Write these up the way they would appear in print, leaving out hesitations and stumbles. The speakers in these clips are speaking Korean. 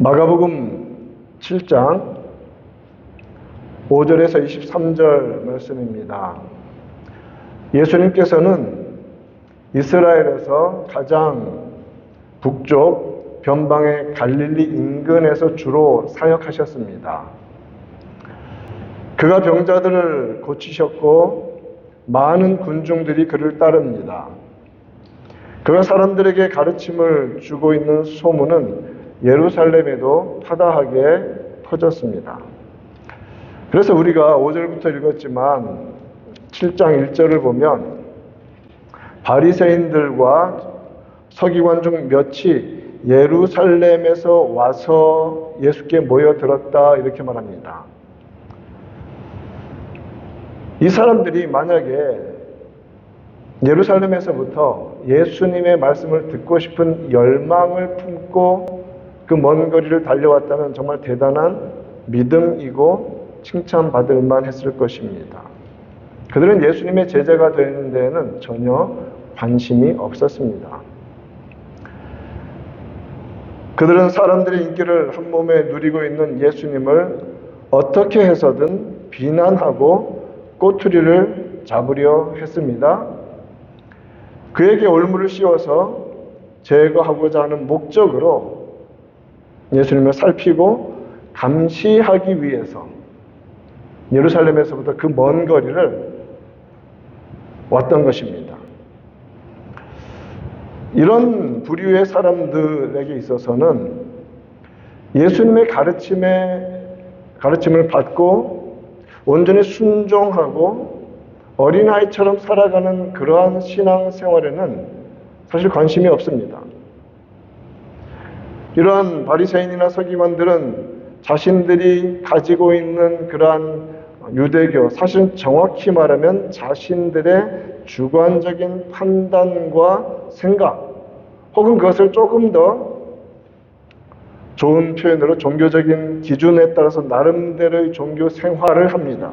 마가복음 7장 5절에서 23절 말씀입니다. 예수님께서는 이스라엘에서 가장 북쪽 변방의 갈릴리 인근에서 주로 사역하셨습니다. 그가 병자들을 고치셨고 많은 군중들이 그를 따릅니다. 그가 사람들에게 가르침을 주고 있는 소문은 예루살렘에도 파다하게 퍼졌습니다. 그래서 우리가 5절부터 읽었지만 7장 1절을 보면 바리새인들과 서기관 중 몇이 예루살렘에서 와서 예수께 모여들었다 이렇게 말합니다. 이 사람들이 만약에 예루살렘에서부터 예수님의 말씀을 듣고 싶은 열망을 품고 그 먼 거리를 달려왔다면 정말 대단한 믿음이고 칭찬받을 만했을 것입니다. 그들은 예수님의 제자가 되는 데에는 전혀 관심이 없었습니다. 그들은 사람들의 인기를 한 몸에 누리고 있는 예수님을 어떻게 해서든 비난하고 꼬투리를 잡으려 했습니다. 그에게 올무를 씌워서 제거하고자 하는 목적으로 예수님을 살피고 감시하기 위해서 예루살렘에서부터 그 먼 거리를 왔던 것입니다. 이런 부류의 사람들에게 있어서는 예수님의 가르침을 받고 온전히 순종하고 어린아이처럼 살아가는 그러한 신앙생활에는 사실 관심이 없습니다. 이러한 바리새인이나 서기관들은 자신들이 가지고 있는 그러한 유대교, 사실은 정확히 말하면 자신들의 주관적인 판단과 생각, 혹은 그것을 조금 더 좋은 표현으로 종교적인 기준에 따라서 나름대로의 종교 생활을 합니다.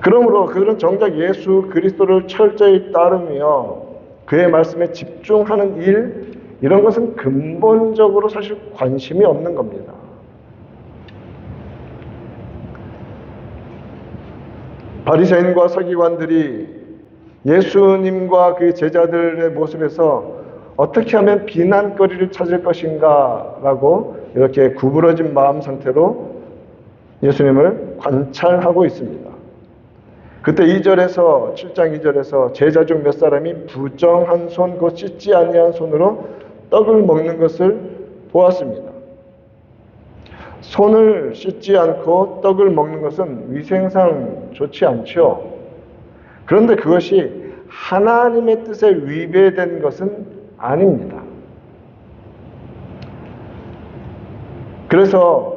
그러므로 그들은 정작 예수 그리스도를 철저히 따르며 그의 말씀에 집중하는 일, 이런 것은 근본적으로 사실 관심이 없는 겁니다. 바리새인과 서기관들이 예수님과 그의 제자들의 모습에서 어떻게 하면 비난거리를 찾을 것인가 라고 이렇게 구부러진 마음 상태로 예수님을 관찰하고 있습니다. 그때 7장 2절에서 제자 중 몇 사람이 부정한 손, 곧 씻지 아니한 손으로 떡을 먹는 것을 보았습니다. 손을 씻지 않고 떡을 먹는 것은 위생상 좋지 않죠. 그런데 그것이 하나님의 뜻에 위배된 것은 아닙니다. 그래서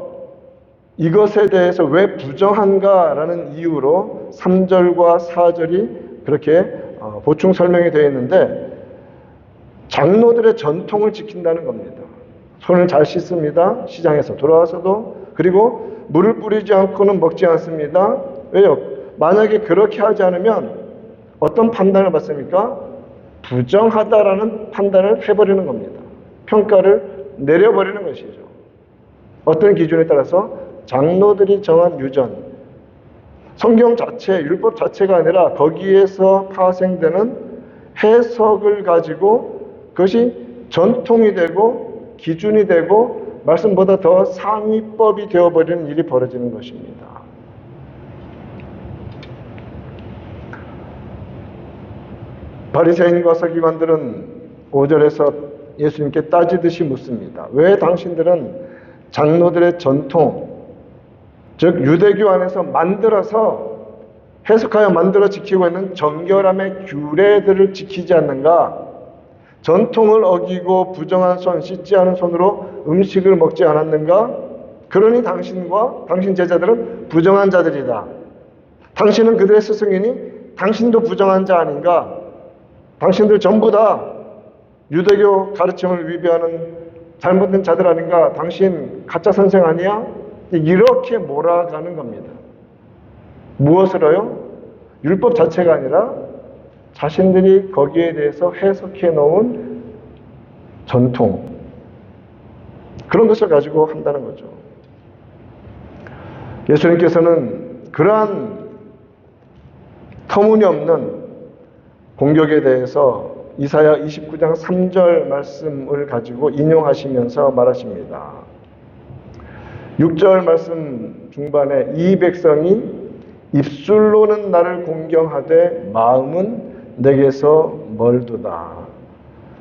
이것에 대해서 왜 부정한가라는 이유로 3절과 4절이 그렇게 보충 설명이 되어 있는데, 장로들의 전통을 지킨다는 겁니다. 손을 잘 씻습니다. 시장에서 돌아와서도. 그리고 물을 뿌리지 않고는 먹지 않습니다. 왜요? 만약에 그렇게 하지 않으면 어떤 판단을 받습니까? 부정하다라는 판단을 해버리는 겁니다. 평가를 내려버리는 것이죠. 어떤 기준에 따라서? 장로들이 정한 유전, 성경 자체, 율법 자체가 아니라 거기에서 파생되는 해석을 가지고 그것이 전통이 되고 기준이 되고 말씀보다 더 상위법이 되어버리는 일이 벌어지는 것입니다. 바리새인과 서기관들은 5절에서 예수님께 따지듯이 묻습니다. 왜 당신들은 장로들의 전통, 즉 유대교 안에서 만들어서 해석하여 만들어 지키고 있는 정결함의 규례들을 지키지 않는가? 전통을 어기고 부정한 손, 씻지 않은 손으로 음식을 먹지 않았는가? 그러니 당신과 당신 제자들은 부정한 자들이다. 당신은 그들의 스승이니 당신도 부정한 자 아닌가? 당신들 전부 다 유대교 가르침을 위배하는 잘못된 자들 아닌가? 당신 가짜 선생 아니야? 이렇게 몰아가는 겁니다. 무엇으로요? 율법 자체가 아니라 자신들이 거기에 대해서 해석해 놓은 전통, 그런 것을 가지고 한다는 거죠. 예수님께서는 그러한 터무니없는 공격에 대해서 이사야 29장 3절 말씀을 가지고 인용하시면서 말하십니다. 6절 말씀 중반에 이 백성이 입술로는 나를 공경하되 마음은 내게서 멀도다.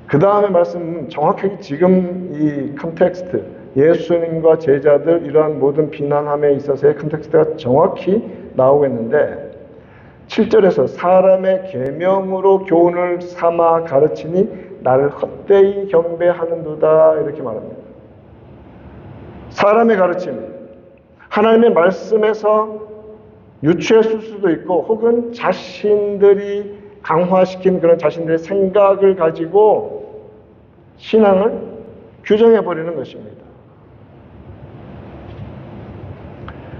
그 다음에 말씀은 정확하게 지금 이 컨텍스트, 예수님과 제자들 이러한 모든 비난함에 있어서의 컨텍스트가 정확히 나오고 있는데 7절에서 사람의 계명으로 교훈을 삼아 가르치니 나를 헛되이 경배하는도다 이렇게 말합니다. 사람의 가르침, 하나님의 말씀에서 유추했을 수도 있고 혹은 자신들이 강화시킨 그런 자신들의 생각을 가지고 신앙을 규정해버리는 것입니다.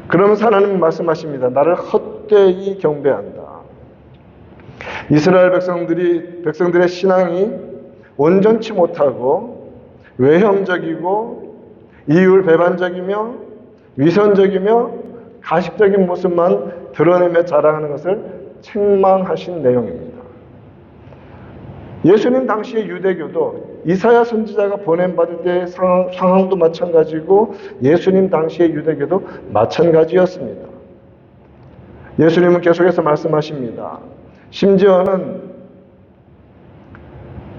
그러면서 하나님은 말씀하십니다. 나를 헛되이 경배한다. 이스라엘 백성들의 신앙이 온전치 못하고 외형적이고 이율배반적이며 위선적이며 가식적인 모습만 드러내며 자랑하는 것을 책망하신 내용입니다. 예수님 당시의 유대교도 이사야 선지자가 보냄받을 때의 상황도 마찬가지고 예수님 당시의 유대교도 마찬가지였습니다. 예수님은 계속해서 말씀하십니다. 심지어는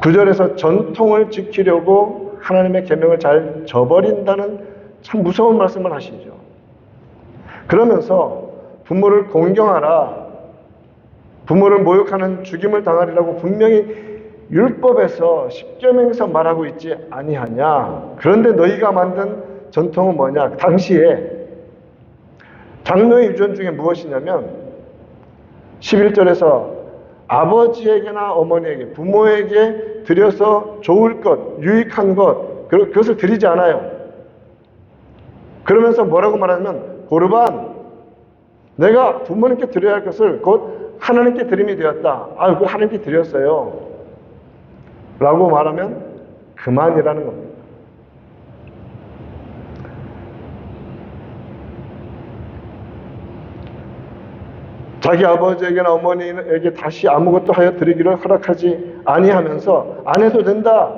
9절에서 전통을 지키려고 하나님의 계명을 잘 저버린다는 참 무서운 말씀을 하시죠. 그러면서 부모를 공경하라, 부모를 모욕하는 죽임을 당하리라고 분명히 율법에서 십계명에서 말하고 있지 아니하냐. 그런데 너희가 만든 전통은 뭐냐. 당시에 장로의 유전 중에 무엇이냐면 11절에서 아버지에게나 어머니에게 부모에게 드려서 좋을 것, 유익한 것 그것을 드리지 않아요. 그러면서 뭐라고 말하냐면 고르반, 내가 부모님께 드려야 할 것을 곧 하나님께 드림이 되었다. 그거 하나님께 드렸어요. 라고 말하면 그만이라는 겁니다. 자기 아버지에게나 어머니에게 다시 아무것도 하여 드리기를 허락하지 아니하면서 안 해도 된다.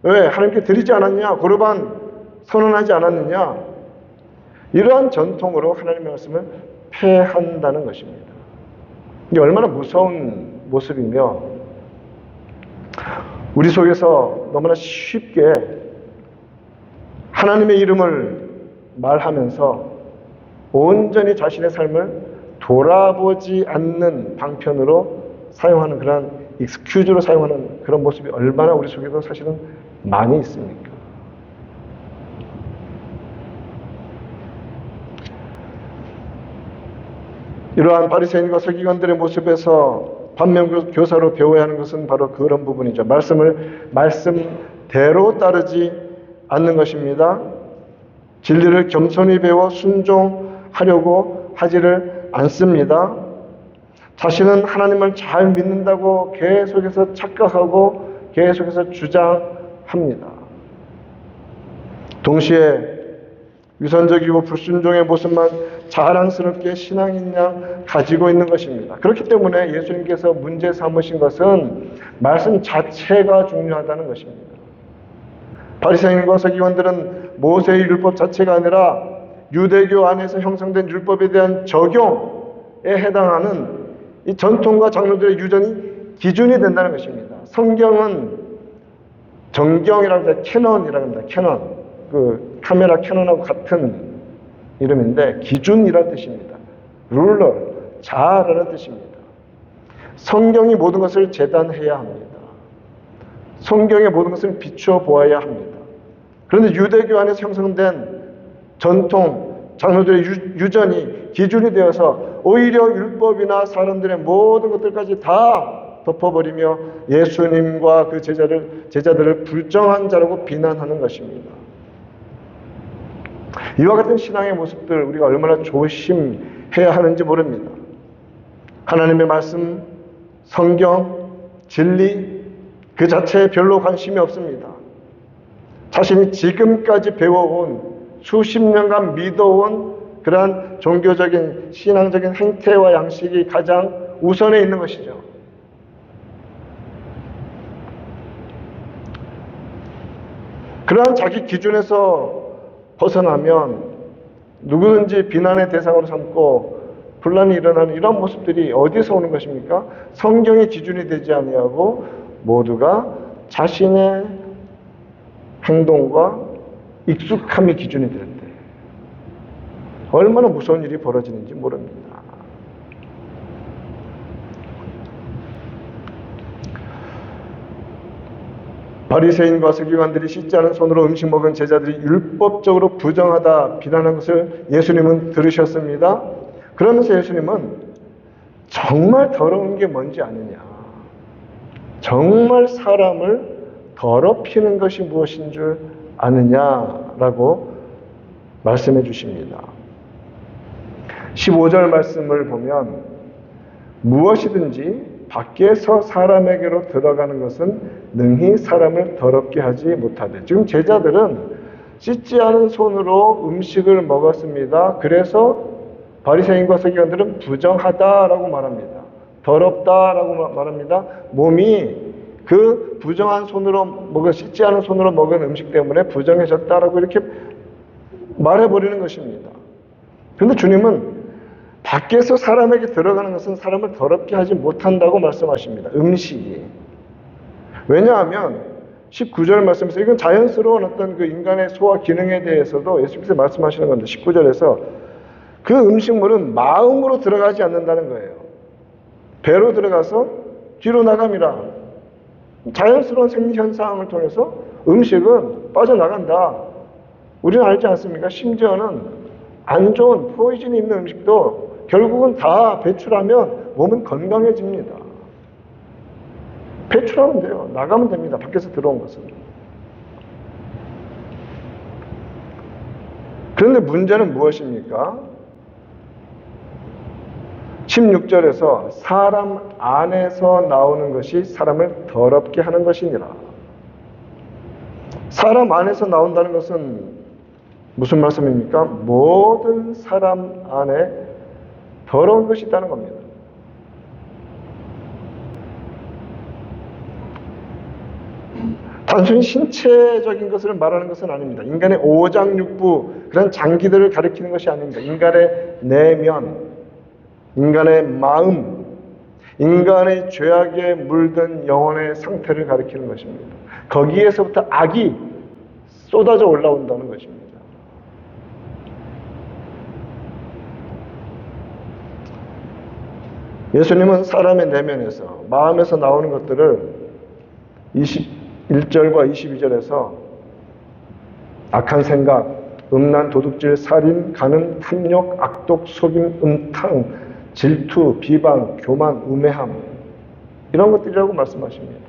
왜? 하나님께 드리지 않았냐? 고르반 선언하지 않았느냐? 이러한 전통으로 하나님의 말씀을 폐한다는 것입니다. 이게 얼마나 무서운 모습이며 우리 속에서 너무나 쉽게 하나님의 이름을 말하면서 온전히 자신의 삶을 돌아보지 않는 방편으로 사용하는 그런 익스큐즈로 사용하는 그런 모습이 얼마나 우리 속에도 사실은 많이 있습니까? 이러한 바리새인과 서기관들의 모습에서 반면교사로 배워야 하는 것은 바로 그런 부분이죠. 말씀대로 따르지 않는 것입니다. 진리를 겸손히 배워 순종하려고 하지를 않습니다. 자신은 하나님을 잘 믿는다고 계속해서 착각하고 계속해서 주장합니다. 동시에 위선적이고 불순종의 모습만 자랑스럽게 신앙인 양 가지고 있는 것입니다. 그렇기 때문에 예수님께서 문제 삼으신 것은 말씀 자체가 중요하다는 것입니다. 바리새인과 서기관들은 모세의 율법 자체가 아니라 유대교 안에서 형성된 율법에 대한 적용에 해당하는 이 전통과 장로들의 유전이 기준이 된다는 것입니다. 성경은 정경이라고 합니다. 캐논이라고 합니다. 캐논. 그 카메라 캐논하고 같은 이름인데 기준이라는 뜻입니다. 룰러, 자라는 뜻입니다. 성경이 모든 것을 재단해야 합니다. 성경의 모든 것을 비추어 보아야 합니다. 그런데 유대교 안에서 형성된 전통, 장로들의 유전이 기준이 되어서 오히려 율법이나 사람들의 모든 것들까지 다 덮어버리며 예수님과 그 제자들을 불정한 자라고 비난하는 것입니다. 이와 같은 신앙의 모습들 우리가 얼마나 조심해야 하는지 모릅니다. 하나님의 말씀, 성경, 진리 그 자체에 별로 관심이 없습니다. 자신이 지금까지 배워온 수십 년간 믿어온 그러한 종교적인 신앙적인 행태와 양식이 가장 우선에 있는 것이죠. 그러한 자기 기준에서 벗어나면 누구든지 비난의 대상으로 삼고 분란이 일어나는 이런 모습들이 어디서 오는 것입니까? 성경의 기준이 되지 아니하고 모두가 자신의 행동과 익숙함이 기준이 되는데 얼마나 무서운 일이 벌어지는지 모릅니다. 바리새인과 서기관들이 씻지 않은 손으로 음식 먹은 제자들이 율법적으로 부정하다 비난한 것을 예수님은 들으셨습니다. 그러면서 예수님은 정말 더러운 게 뭔지 아느냐? 정말 사람을 더럽히는 것이 무엇인 줄 아느냐라고 말씀해 주십니다. 15절 말씀을 보면 무엇이든지 밖에서 사람에게로 들어가는 것은 능히 사람을 더럽게 하지 못하되. 지금 제자들은 씻지 않은 손으로 음식을 먹었습니다. 그래서 바리새인과 서기관들은 부정하다라고 말합니다. 더럽다라고 말합니다. 몸이 그 부정한 손으로 먹은 씻지 않은 손으로 먹은 음식 때문에 부정해졌다라고 이렇게 말해버리는 것입니다. 그런데 주님은 밖에서 사람에게 들어가는 것은 사람을 더럽게 하지 못한다고 말씀하십니다. 음식이. 왜냐하면 19절 말씀에서 이건 자연스러운 어떤 그 인간의 소화 기능에 대해서도 예수께서 말씀하시는 건데 19절에서 그 음식물은 마음으로 들어가지 않는다는 거예요. 배로 들어가서 뒤로 나갑니다. 자연스러운 생리현상을 통해서 음식은 빠져나간다. 우리는 알지 않습니까? 심지어는 안 좋은 포이즌이 있는 음식도 결국은 다 배출하면 몸은 건강해집니다. 배출하면 돼요. 나가면 됩니다. 밖에서 들어온 것은. 그런데 문제는 무엇입니까? 16절에서 사람 안에서 나오는 것이 사람을 더럽게 하는 것이니라. 사람 안에서 나온다는 것은 무슨 말씀입니까? 모든 사람 안에 더러운 것이 있다는 겁니다. 단순히 신체적인 것을 말하는 것은 아닙니다. 인간의 오장육부, 그런 장기들을 가리키는 것이 아닙니다. 인간의 내면, 인간의 마음, 인간의 죄악에 물든 영혼의 상태를 가리키는 것입니다. 거기에서부터 악이 쏟아져 올라온다는 것입니다. 예수님은 사람의 내면에서, 마음에서 나오는 것들을 21절과 22절에서 악한 생각, 음란, 도둑질, 살인, 간음, 탐욕, 악독, 속임, 음탕, 질투, 비방, 교만, 우매함 이런 것들이라고 말씀하십니다.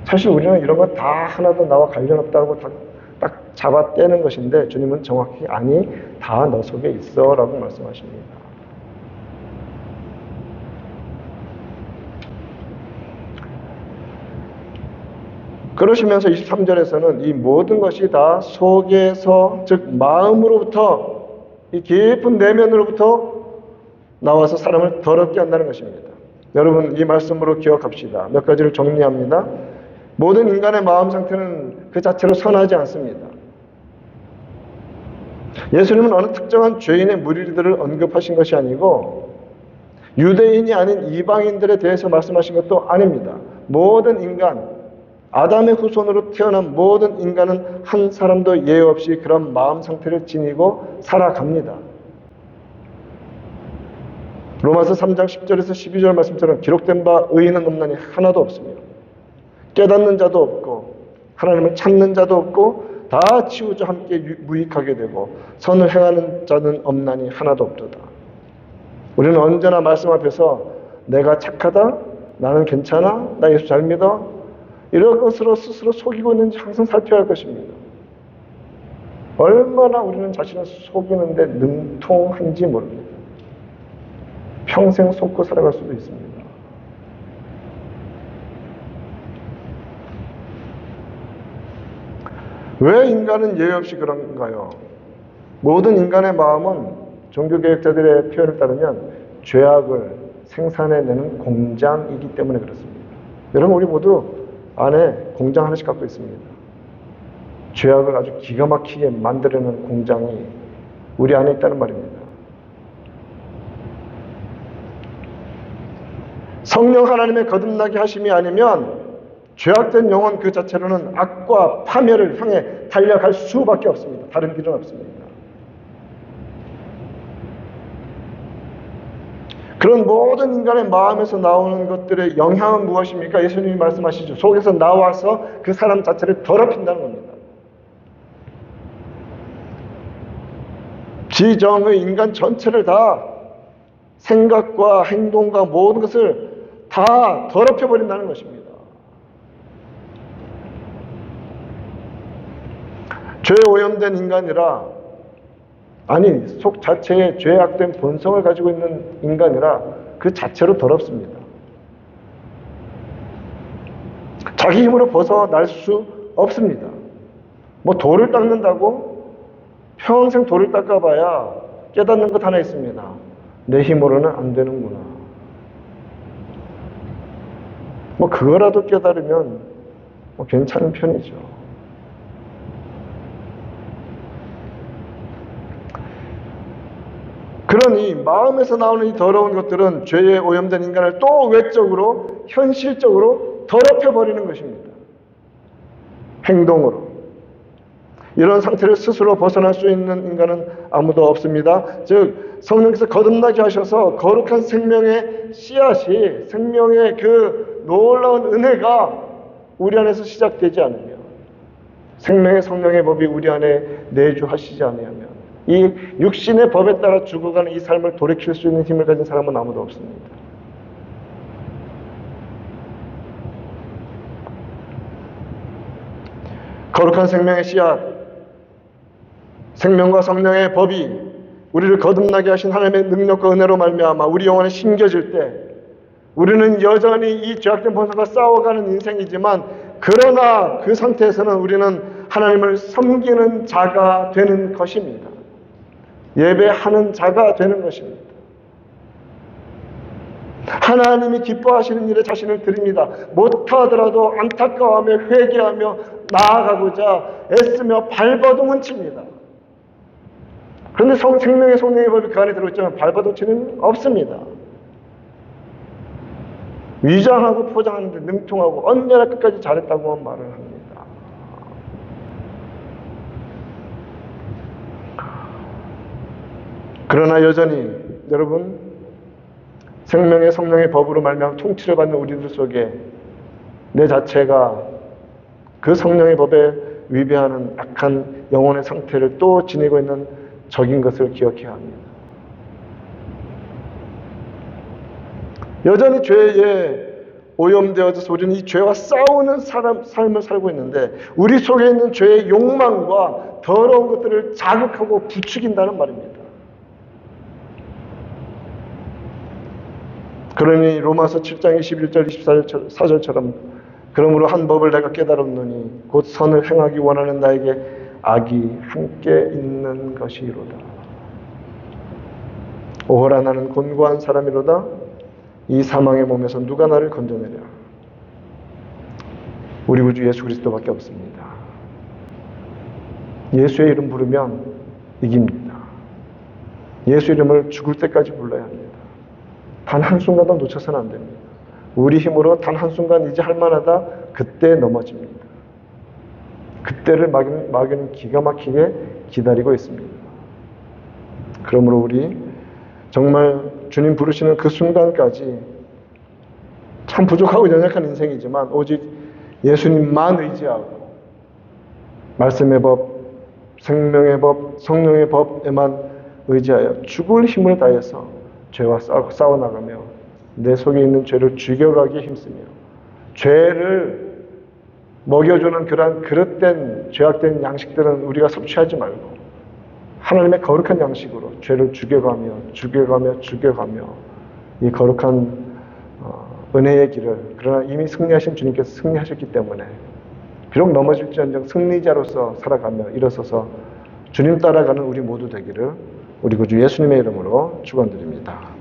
사실 우리는 이런 것 다 하나도 나와 관련 없다고 딱 잡아 떼는 것인데 주님은 정확히 아니 다 너 속에 있어 라고 말씀하십니다. 그러시면서 23절에서는 이 모든 것이 다 속에서, 즉 마음으로부터, 이 깊은 내면으로부터 나와서 사람을 더럽게 한다는 것입니다. 여러분 이 말씀으로 기억합시다. 몇 가지를 정리합니다. 모든 인간의 마음 상태는 그 자체로 선하지 않습니다. 예수님은 어느 특정한 죄인의 무리들을 언급하신 것이 아니고 유대인이 아닌 이방인들에 대해서 말씀하신 것도 아닙니다. 모든 인간, 아담의 후손으로 태어난 모든 인간은 한 사람도 예외 없이 그런 마음 상태를 지니고 살아갑니다. 로마서 3장 10절에서 12절 말씀처럼 기록된 바 의인은 없나니 하나도 없습니다. 깨닫는 자도 없고 하나님을 찾는 자도 없고 다 치우쳐 함께 무익하게 되고 선을 행하는 자는 없나니 하나도 없도다. 우리는 언제나 말씀 앞에서 내가 착하다, 나는 괜찮아, 나 예수 잘 믿어, 이런 것으로 스스로 속이고 있는지 항상 살펴야 할 것입니다. 얼마나 우리는 자신을 속이는데 능통한지 모릅니다. 평생 속고 살아갈 수도 있습니다. 왜 인간은 예외 없이 그런가요? 모든 인간의 마음은 종교개혁자들의 표현을 따르면 죄악을 생산해내는 공장이기 때문에 그렇습니다. 여러분, 우리 모두 안에 공장 하나씩 갖고 있습니다. 죄악을 아주 기가 막히게 만들어내는 공장이 우리 안에 있다는 말입니다. 성령 하나님의 거듭나게 하심이 아니면 죄악된 영혼 그 자체로는 악과 파멸을 향해 달려갈 수밖에 없습니다. 다른 길은 없습니다. 그런 모든 인간의 마음에서 나오는 것들의 영향은 무엇입니까? 예수님이 말씀하시죠. 속에서 나와서 그 사람 자체를 더럽힌다는 겁니다. 지정의 인간 전체를 다 생각과 행동과 모든 것을 다 더럽혀버린다는 것입니다. 죄에 오염된 인간이라, 아니 속 자체에 죄악된 본성을 가지고 있는 인간이라 그 자체로 더럽습니다. 자기 힘으로 벗어날 수 없습니다. 뭐 돌을 닦는다고 평생 돌을 닦아봐야 깨닫는 것 하나 있습니다. 내 힘으로는 안 되는구나. 뭐 그거라도 깨달으면 뭐 괜찮은 편이죠. 그러니 마음에서 나오는 이 더러운 것들은 죄에 오염된 인간을 또 외적으로, 현실적으로 더럽혀버리는 것입니다. 행동으로. 이런 상태를 스스로 벗어날 수 있는 인간은 아무도 없습니다. 즉 성령께서 거듭나게 하셔서 거룩한 생명의 씨앗이, 생명의 그 놀라운 은혜가 우리 안에서 시작되지 않으면, 생명의 성령의 법이 우리 안에 내주하시지 않으면 이 육신의 법에 따라 죽어가는 이 삶을 돌이킬 수 있는 힘을 가진 사람은 아무도 없습니다. 거룩한 생명의 씨앗, 생명과 성령의 법이 우리를 거듭나게 하신 하나님의 능력과 은혜로 말미암아 우리 영혼에 심겨질 때 우리는 여전히 이 죄악된 본성과 싸워가는 인생이지만, 그러나 그 상태에서는 우리는 하나님을 섬기는 자가 되는 것입니다. 예배하는 자가 되는 것입니다. 하나님이 기뻐하시는 일에 자신을 드립니다. 못하더라도 안타까워하며 회개하며 나아가고자 애쓰며 발버둥은 칩니다. 그런데 생명의 성령의 법이 그 안에 들어있지만 발버둥 치는 없습니다. 위장하고 포장하는데 능통하고 언제나 끝까지 잘했다고 말을 합니다. 그러나 여전히 여러분, 생명의 성령의 법으로 말미암아 통치를 받는 우리들 속에 내 자체가 그 성령의 법에 위배하는 악한 영혼의 상태를 또 지니고 있는 적인 것을 기억해야 합니다. 여전히 죄에 오염되어져서 우리는 이 죄와 싸우는 삶을 살고 있는데, 우리 속에 있는 죄의 욕망과 더러운 것들을 자극하고 부추긴다는 말입니다. 그러니 로마서 7장 21절 24절처럼 그러므로 한 법을 내가 깨달았노니 곧 선을 행하기 원하는 나에게 악이 함께 있는 것이로다. 오호라, 나는 곤고한 사람이로다. 이 사망의 몸에서 누가 나를 건져내랴. 우리 구주 예수 그리스도밖에 없습니다. 예수의 이름 부르면 이깁니다. 예수 이름을 죽을 때까지 불러야 합니다. 단 한순간도 놓쳐서는 안 됩니다. 우리 힘으로 단 한순간 이제 할만하다, 그때 넘어집니다. 그때를 마귀는 기가 막히게 기다리고 있습니다. 그러므로 우리 정말 주님 부르시는 그 순간까지 참 부족하고 연약한 인생이지만 오직 예수님만 의지하고 말씀의 법, 생명의 법, 성령의 법에만 의지하여 죽을 힘을 다해서 죄와 싸워나가며 내 속에 있는 죄를 죽여가기에 힘쓰며, 죄를 먹여주는 그러한 그릇된 죄악된 양식들은 우리가 섭취하지 말고 하나님의 거룩한 양식으로 죄를 죽여가며 이 거룩한 은혜의 길을, 그러나 이미 승리하신 주님께서 승리하셨기 때문에 비록 넘어질지언정 승리자로서 살아가며 일어서서 주님 따라가는 우리 모두 되기를 우리 구주 예수님의 이름으로 축원드립니다.